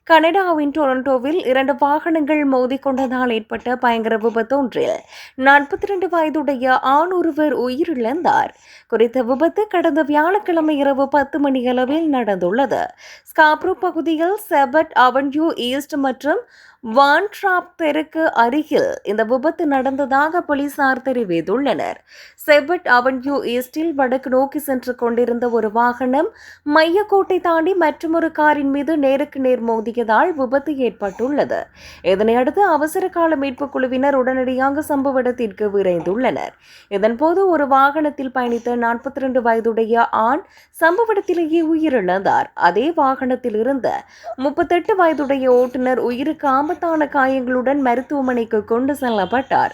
கனடாவின் டொரண்டோவில் 2 வாகனங்கள் மோதிக்கொண்டதால் ஏற்பட்ட பயங்கர விபத்தொன்றில் 42 வயதுடைய ஆண் ஒருவர் உயிரிழந்தார். குறித்த விபத்து கடந்த வியாழக்கிழமை இரவு 10 மணியளவில் நடந்துள்ளது. ஸ்காப்ரோ பகுதியில் செபட் அவென்யூ ஈஸ்ட் மற்றும் வான் ட்ராப் தெருக்கு அருகில் இந்த விபத்து நடந்ததாக போலீசார் தெரிவித்துள்ளனர். செபட் அவென்யூ ஈஸ்டில் வடக்கு நோக்கி சென்று கொண்டிருந்த ஒரு வாகனம் மையக்கோட்டை தாண்டி மற்றொரு காரின் மீது நேருக்கு நேர் மோதியதால் விபத்து ஏற்பட்டுள்ளது. இதனையடுத்து அவசர கால மீட்புக் குழுவினர் உடனடியாக சம்பவ இடத்திற்கு விரைந்துள்ளனர். இதன்போது ஒரு வாகனத்தில் பயணித்த 42 வயதுடைய ஆண் சம்பவ இடத்திலேயே உயிரிழந்தார். அதே வாகனத்தில் இருந்த 38 வயதுடைய ஓட்டுநர் உயிருக்கு ஆபத்தான காயங்களுடன் மருத்துவமனைக்கு கொண்டு செல்லப்பட்டார்.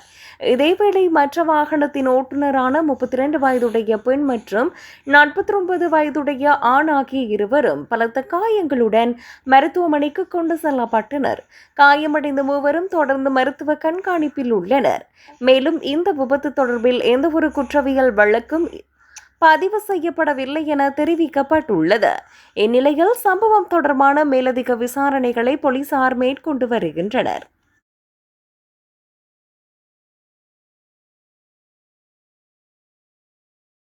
இதேவேளை மற்ற வாகனத்தின் ஓட்டுநரான 32 வயதுடைய பெண் மற்றும் 49 வயதுடைய ஆண் ஆகிய இருவரும் பலத்த காயங்களுடன் மருத்துவமனைக்கு கொண்டு செல்லப்பட்டனர். காயமடைந்த மூவரும் தொடர்ந்து மருத்துவ கண்காணிப்பில் உள்ளனர். மேலும் இந்த விபத்து தொடர்பில் எந்தவொரு குற்றவியல் வழக்கும் பதிவு செய்யப்படவில்லை என தெரிவிக்கப்பட்டுள்ளது. இந்நிலையில் சம்பவம் தொடர்பான மேலதிக விசாரணைகளை போலீசார் மேற்கொண்டு வருகின்றனர்.